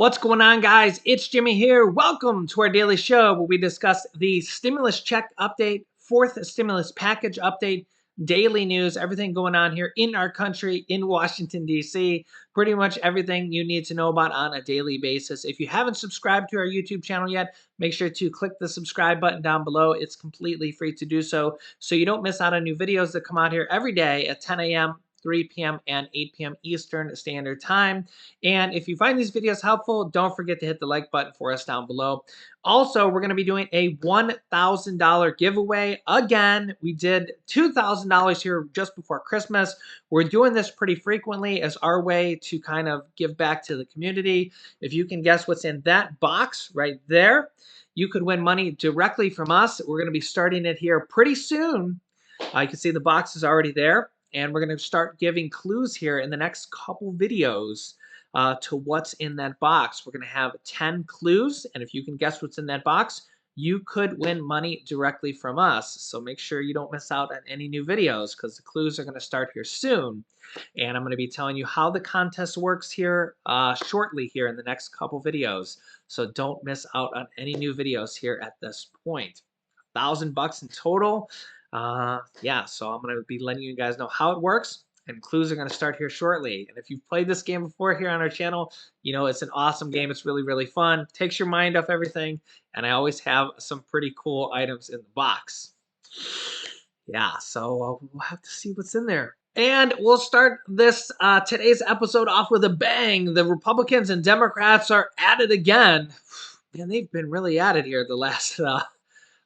What's going on, guys? It's Jimmy here. Welcome to our daily show where we discuss the stimulus check update, fourth stimulus package update, daily news, everything going on here in our country, in Washington, D.C. Pretty much everything you need to know about on a daily basis. If you haven't subscribed to our YouTube channel yet, make sure to click the subscribe button down below. It's completely free to do so you don't miss out on new videos that come out here every day at 10 a.m., 3 p.m., and 8 p.m. Eastern Standard Time. And if you find these videos helpful, don't forget to hit the like button for us down below. Also, we're going to be doing a $1,000 giveaway. Again, we did $2,000 here just before Christmas. We're doing this pretty frequently as our way to kind of give back to the community. If you can guess what's in that box right there, you could win money directly from us. We're going to be starting it here pretty soon. You can see the box is already there. And we're going to start giving clues here in the next couple videos to what's in that box. We're going to have 10 clues, and if you can guess what's in that box, you could win money directly from us. So make sure you don't miss out on any new videos because the clues are going to start here soon. And I'm going to be telling you how the contest works here shortly here in the next couple videos. So don't miss out on any new videos here at this point. $1,000 in total. Yeah, so I'm going to be letting you guys know how it works, and clues are going to start here shortly. And if you've played this game before here on our channel, you know it's an awesome game. It's really, really fun. Takes your mind off everything, and I always have some pretty cool items in the box. Yeah, so we'll have to see what's in there. And we'll start this today's episode off with a bang. The Republicans and Democrats are at it again. Man, they've been really at it here the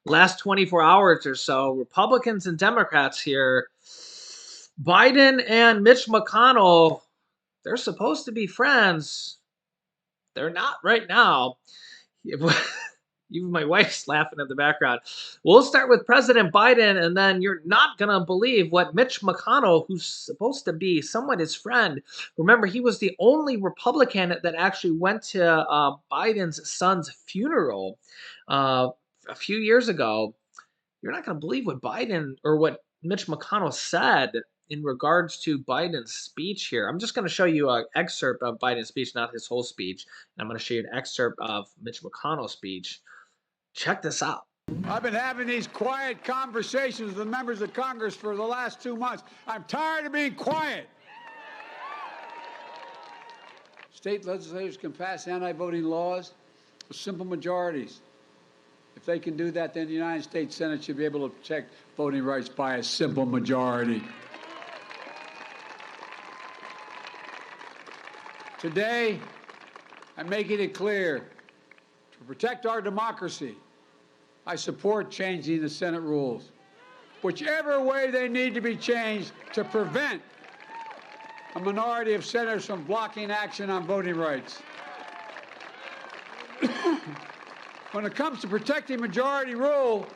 last 24 hours or so. Republicans and Democrats here. Biden and Mitch McConnell, they're supposed to be friends. They're not right now. Even my wife's laughing in the background. We'll start with President Biden, and then you're not going to believe what Mitch McConnell, who's supposed to be somewhat his friend. Remember, he was the only Republican that actually went to Biden's son's funeral a few years ago. You're not going to believe what Biden or what Mitch McConnell said in regards to Biden's speech here. I'm just going to show you an excerpt of Biden's speech, not his whole speech. And I'm going to show you an excerpt of Mitch McConnell's speech. Check this out. I've been having these quiet conversations with the members of Congress for the last 2 months. I'm tired of being quiet. State legislators can pass anti-voting laws with simple majorities. If they can do that, then the United States Senate should be able to protect voting rights by a simple majority. Today, I'm making it clear, to protect our democracy, I support changing the Senate rules, whichever way they need to be changed to prevent a minority of senators from blocking action on voting rights. When it comes to protecting majority rule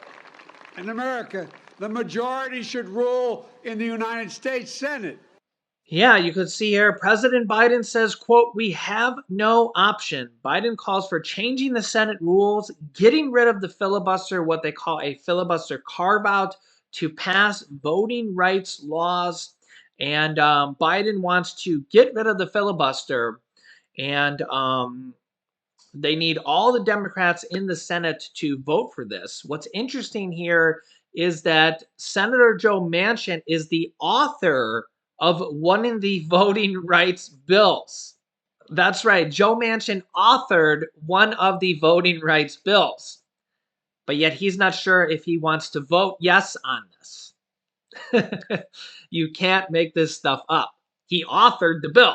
in America, the majority should rule in the United States Senate. Yeah, you could see here, President Biden says, quote, "We have no option." Biden calls for changing the Senate rules, getting rid of the filibuster, what they call a filibuster carve-out, to pass voting rights laws. And Biden wants to get rid of the filibuster, and they need all the Democrats in the Senate to vote for this. What's interesting here is that Senator Joe Manchin is the author of one of the voting rights bills. That's right. Joe Manchin authored one of the voting rights bills, but yet he's not sure if he wants to vote yes on this. You can't make this stuff up. He authored the bill.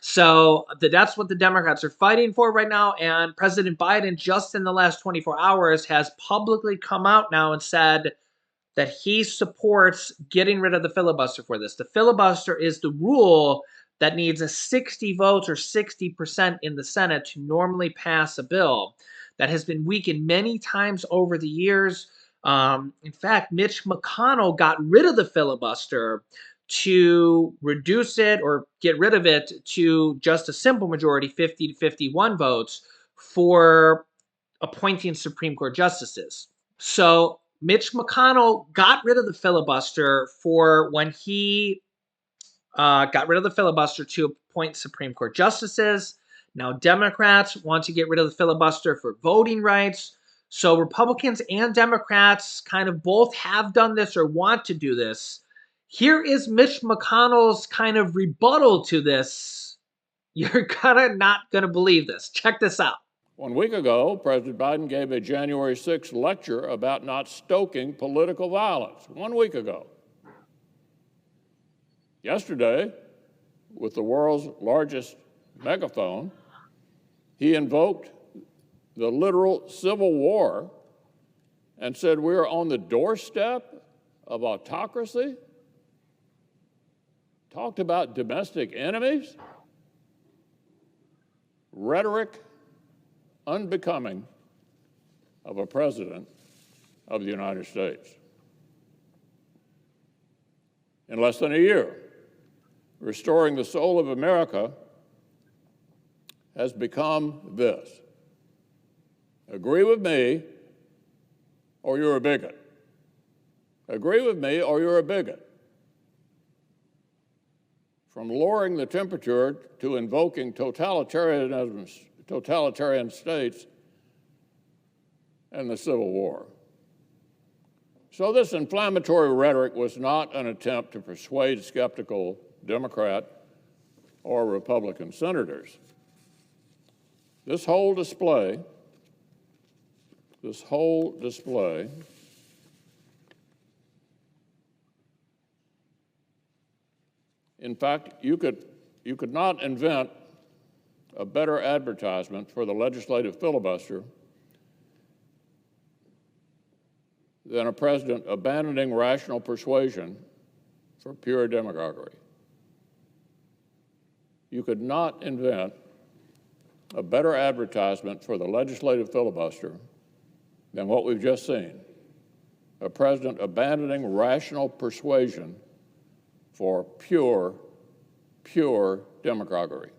So that's what the Democrats are fighting for right now. And President Biden, just in the last 24 hours, has publicly come out now and said that he supports getting rid of the filibuster for this. The filibuster is the rule that needs a 60 votes or 60% in the Senate to normally pass a bill that has been weakened many times over the years. In fact, Mitch McConnell got rid of the filibuster to reduce it or get rid of it to just a simple majority, 50 to 51 votes, for appointing Supreme Court justices. So Mitch McConnell got rid of the filibuster for when he got rid of the filibuster to appoint Supreme Court justices. Now, Democrats want to get rid of the filibuster for voting rights. So, Republicans and Democrats kind of both have done this or want to do this. Here is Mitch McConnell's kind of rebuttal to this. You're kind of not going to believe this. Check this out. 1 week ago, President Biden gave a January 6th lecture about not stoking political violence. 1 week ago. Yesterday, with the world's largest megaphone, he invoked the literal civil war and said we're on the doorstep of autocracy. Talked about domestic enemies. Rhetoric unbecoming of a president of the United States. In less than a year, restoring the soul of America has become this: agree with me or you're a bigot. Agree with me or you're a bigot. From lowering the temperature to invoking totalitarian states and the Civil War. So this inflammatory rhetoric was not an attempt to persuade skeptical Democrat or Republican senators. This whole display, in fact, you could not invent a better advertisement for the legislative filibuster than a president abandoning rational persuasion for pure demagoguery. You could not invent a better advertisement for the legislative filibuster than what we've just seen: a president abandoning rational persuasion for pure demagoguery.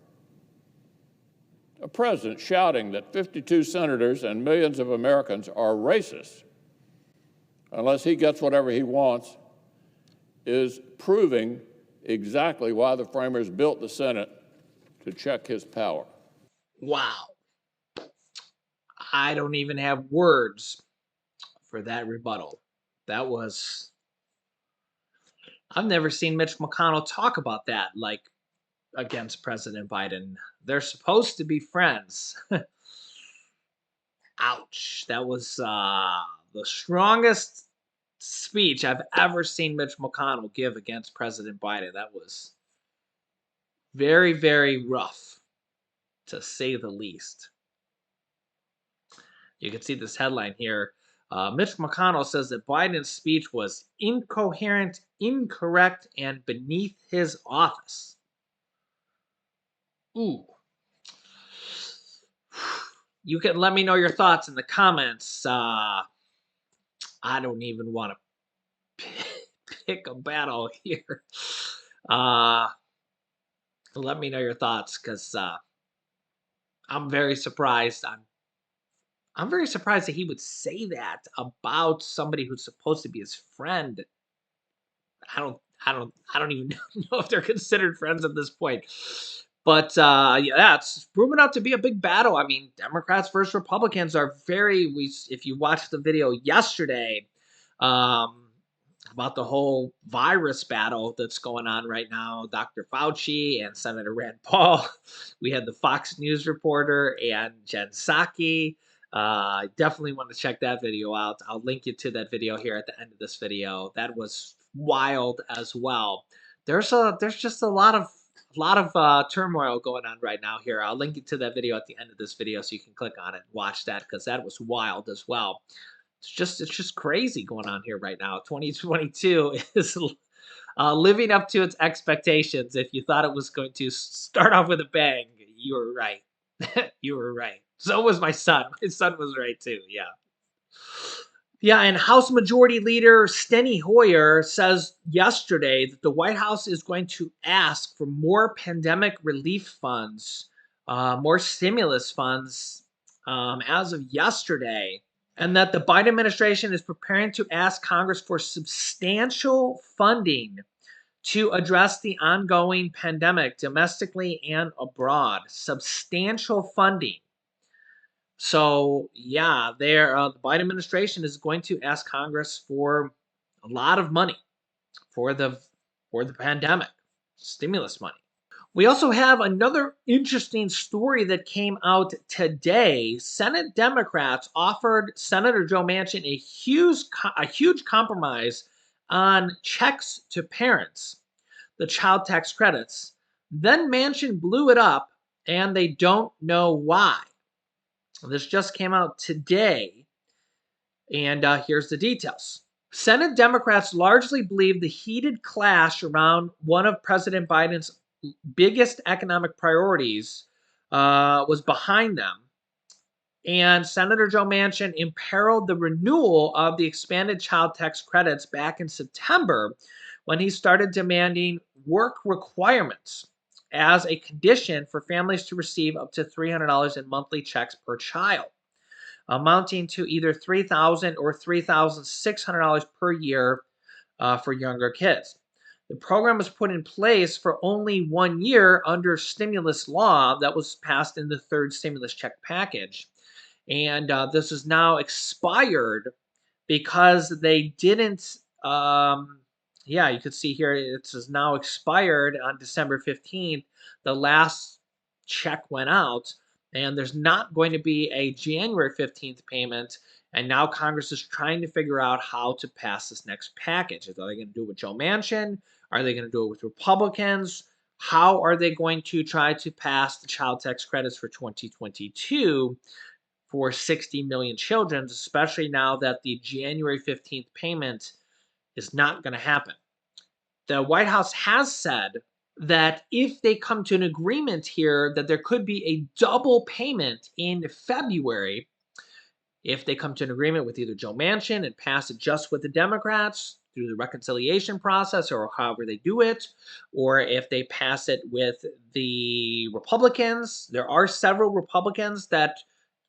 A president shouting that 52 senators and millions of Americans are racist unless he gets whatever he wants is proving exactly why the framers built the Senate, to check his power. Wow. I don't even have words for that rebuttal. I've never seen Mitch McConnell talk about that, like, against President Biden. They're supposed to be friends. Ouch. That was the strongest speech I've ever seen Mitch McConnell give against President Biden. That was very, very rough, to say the least. You can see this headline here. Mitch McConnell says that Biden's speech was incoherent, incorrect, and beneath his office. Ooh. You can let me know your thoughts in the comments. I don't even want to pick a battle here. Let me know your thoughts, because I'm very surprised. I'm very surprised that he would say that about somebody who's supposed to be his friend. I don't even know if they're considered friends at this point. But yeah, it's proven out to be a big battle. I mean, Democrats versus Republicans are if you watched the video yesterday, about the whole virus battle that's going on right now, Dr. Fauci and Senator Rand Paul. We had the Fox News reporter and Jen Psaki. Definitely want to check that video out. I'll link you to that video here at the end of this video. That was wild as well. There's just a lot of turmoil going on right now here. I'll link you to that video at the end of this video so you can click on it and watch that, because that was wild as well. It's just crazy going on here right now. 2022 is living up to its expectations. If you thought it was going to start off with a bang, you were right. You were right. So was my son. My son was right too. Yeah. Yeah, and House Majority Leader Steny Hoyer says yesterday that the White House is going to ask for more pandemic relief funds, more stimulus funds, as of yesterday, and that the Biden administration is preparing to ask Congress for substantial funding to address the ongoing pandemic domestically and abroad. Substantial funding. So yeah, the Biden administration is going to ask Congress for a lot of money for the pandemic, stimulus money. We also have another interesting story that came out today. Senate Democrats offered Senator Joe Manchin a huge compromise on checks to parents, the child tax credits. Then Manchin blew it up, and they don't know why. This just came out today, and here's the details. Senate Democrats largely believe the heated clash around one of President Biden's biggest economic priorities was behind them. And Senator Joe Manchin imperiled the renewal of the expanded child tax credits back in September when he started demanding work requirements as a condition for families to receive up to $300 in monthly checks per child, amounting to either $3,000 or $3,600 per year for younger kids. The program was put in place for only 1 year under stimulus law that was passed in the third stimulus check package. And this is now expired because they didn't. Yeah, you can see here it is now expired on December 15th. The last check went out, and there's not going to be a January 15th payment. And now Congress is trying to figure out how to pass this next package. Are they going to do it with Joe Manchin? Are they going to do it with Republicans? How are they going to try to pass the child tax credits for 2022 for 60 million children, especially now that the January 15th payment is not going to happen? The White House has said that if they come to an agreement here, that there could be a double payment in February if they come to an agreement with either Joe Manchin and pass it just with the Democrats through the reconciliation process or however they do it, or if they pass it with the Republicans. There are several Republicans that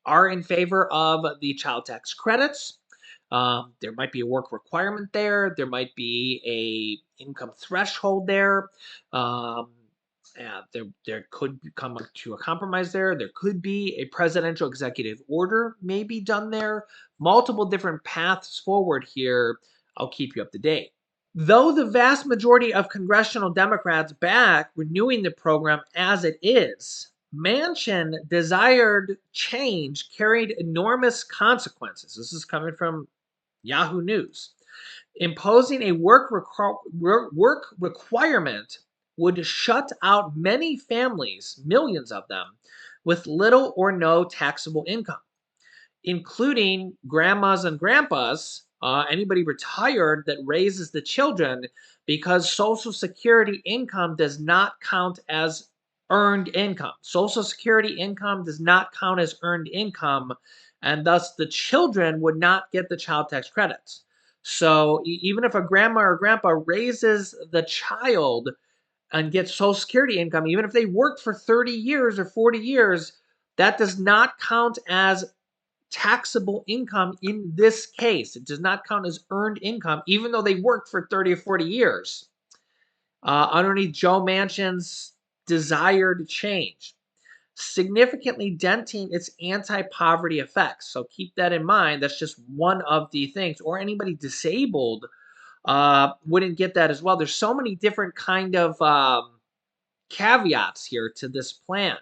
are in favor of the child tax credits. There might be a work requirement there. There might be a income threshold there. There could come to a compromise there. There could be a presidential executive order maybe done there. Multiple different paths forward here. I'll keep you up to date. Though the vast majority of congressional Democrats back renewing the program as it is, Manchin desired change carried enormous consequences. This is coming from Yahoo News. Imposing a work requirement would shut out many families, millions of them, with little or no taxable income, including grandmas and grandpas, anybody retired that raises the children, because Social Security income does not count as earned income. Social Security income does not count as earned income, and thus the children would not get the child tax credits. So even if a grandma or grandpa raises the child and gets Social Security income, even if they worked for 30 years or 40 years, that does not count as taxable income in this case. It does not count as earned income, even though they worked for 30 or 40 years. Underneath Joe Manchin's desired change, significantly denting its anti-poverty effects. So keep that in mind. That's just one of the things. Or anybody disabled wouldn't get that as well. There's so many different kind of caveats here to this plan.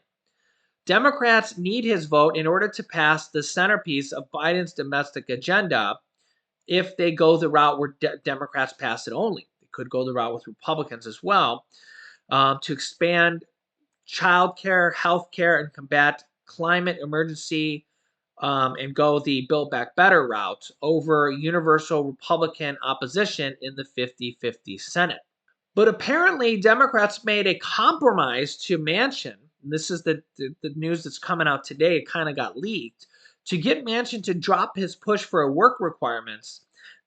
Democrats need his vote in order to pass the centerpiece of Biden's domestic agenda. If they go the route where Democrats pass it only, they could go the route with Republicans as well, to expand child care, health care, and combat climate emergency, and go the Build Back Better route over universal Republican opposition in the 50-50 Senate. But apparently, Democrats made a compromise to Manchin. And this is the news that's coming out today. It kind of got leaked. To get Manchin to drop his push for work requirements,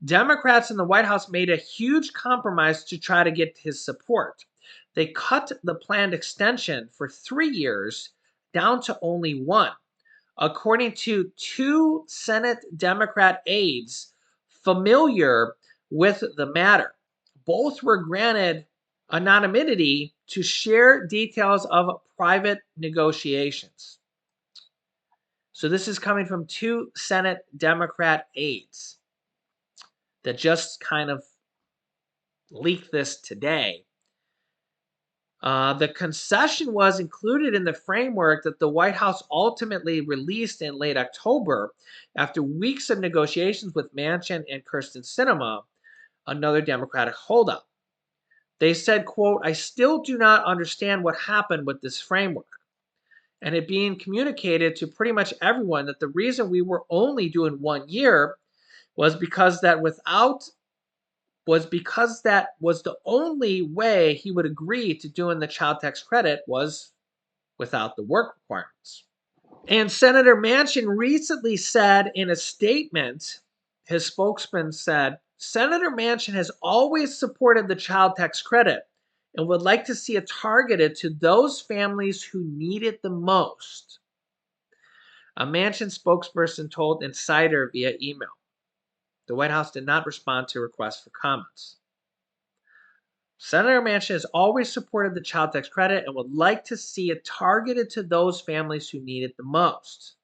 Democrats in the White House made a huge compromise to try to get his support. They cut the planned extension for 3 years down to only 1, according to 2 Senate Democrat aides familiar with the matter. Both were granted anonymity to share details of private negotiations. So this is coming from 2 Senate Democrat aides that just kind of leaked this today. The concession was included in the framework that the White House ultimately released in late October after weeks of negotiations with Manchin and Kirsten Sinema, another Democratic holdout. They said, quote, "I still do not understand what happened with this framework, and it being communicated to pretty much everyone that the reason we were only doing 1 year was because that was the only way he would agree to doing the child tax credit was without the work requirements." And Senator Manchin recently said in a statement, his spokesman said, "Senator Manchin has always supported the child tax credit and would like to see it targeted to those families who need it the most." A Manchin spokesperson told Insider via email. The White House did not respond to requests for comments. Senator Manchin has always supported the child tax credit and would like to see it targeted to those families who need it the most.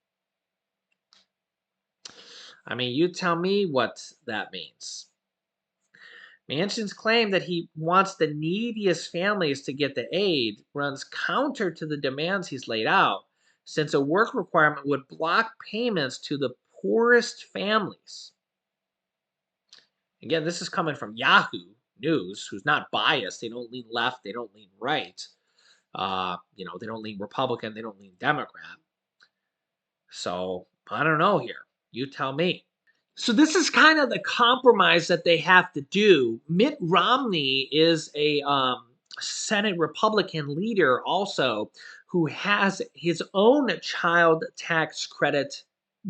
I mean, you tell me what that means. Manchin's claim that he wants the neediest families to get the aid runs counter to the demands he's laid out, since a work requirement would block payments to the poorest families. Again, this is coming from Yahoo News, who's not biased. They don't lean left, they don't lean right. They don't lean Republican, they don't lean Democrat. So I don't know here. You tell me. So this is kind of the compromise that they have to do. Mitt Romney is a Senate Republican leader also who has his own child tax credit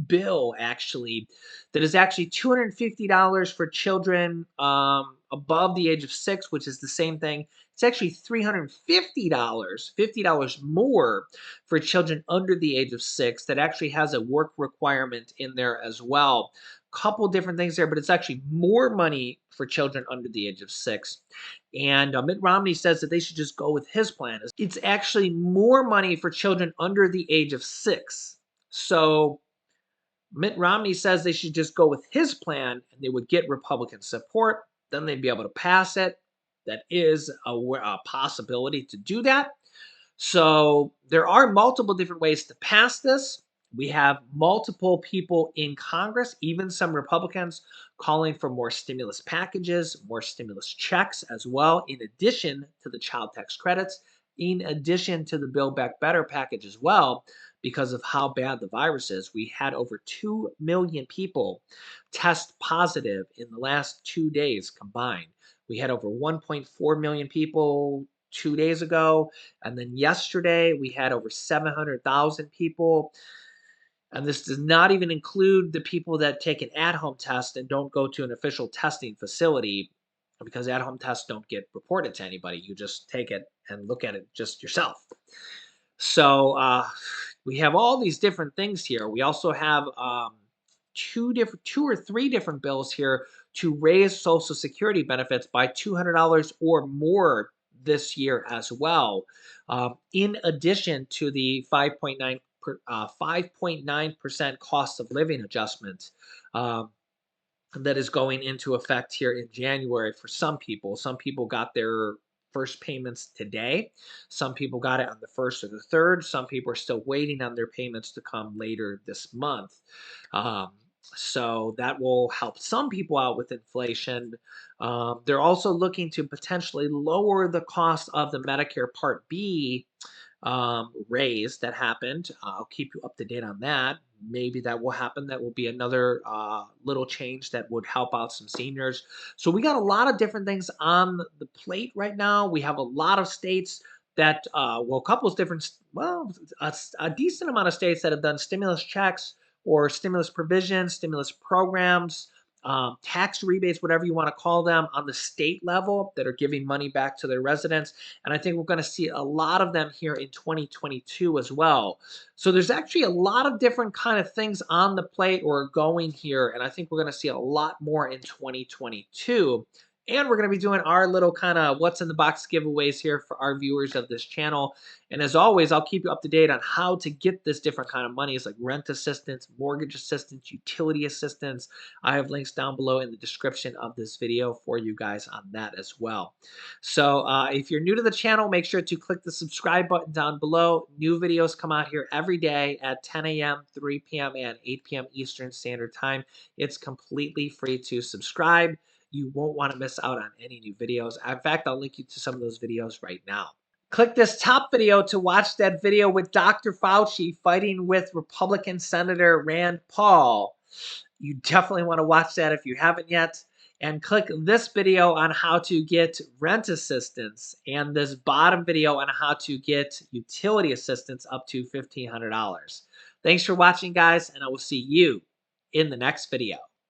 bill actually that is actually $250 for children above the age of 6, which is the same thing. It's actually $350, $50 more for children under the age of 6 that actually has a work requirement in there as well. Couple different things there, but it's actually more money for children under the age of 6. And Mitt Romney says that they should just go with his plan. It's actually more money for children under the age of 6. So Mitt Romney says they should just go with his plan and they would get Republican support. Then they'd be able to pass it. That is a possibility to do that. So there are multiple different ways to pass this. We have multiple people in Congress, even some Republicans, calling for more stimulus packages, more stimulus checks as well, in addition to the child tax credits, in addition to the Build Back Better package as well, because of how bad the virus is. We had over 2 million people test positive in the last 2 days combined. We had over 1.4 million people 2 days ago. And then yesterday, we had over 700,000 people. And this does not even include the people that take an at-home test and don't go to an official testing facility, because at-home tests don't get reported to anybody. You just take it and look at it just yourself. So we have all these different things here. We also have two or three different bills here to raise Social Security benefits by $200 or more this year as well, in addition to the 5.9% cost of living adjustment that is going into effect here in January for some people. Some people got their first payments today. Some people got it on the 1st or the 3rd. Some people are still waiting on their payments to come later this month. So that will help some people out with inflation. They're also looking to potentially lower the cost of the Medicare Part B raise that happened. I'll keep you up to date on that. Maybe that will happen. That will be another little change that would help out some seniors. So we got a lot of different things on the plate right now. We have a lot of states that, a couple of different, a decent amount of states that have done stimulus checks or stimulus provisions, stimulus programs, tax rebates, whatever you want to call them, on the state level that are giving money back to their residents. And I think we're going to see a lot of them here in 2022 as well. So there's actually a lot of different kind of things on the plate or going here. And I think we're going to see a lot more in 2022. And we're going to be doing our little kind of what's in the box giveaways here for our viewers of this channel. And as always, I'll keep you up to date on how to get this different kind of monies like rent assistance, mortgage assistance, utility assistance. I have links down below in the description of this video for you guys on that as well. So if you're new to the channel, make sure to click the subscribe button down below. New videos come out here every day at 10 a.m., 3 p.m., and 8 p.m. Eastern Standard Time. It's completely free to subscribe. You won't want to miss out on any new videos. In fact, I'll link you to some of those videos right now. Click this top video to watch that video with Dr. Fauci fighting with Republican Senator Rand Paul. You definitely want to watch that if you haven't yet. And click this video on how to get rent assistance and this bottom video on how to get utility assistance up to $1,500. Thanks for watching, guys, and I will see you in the next video.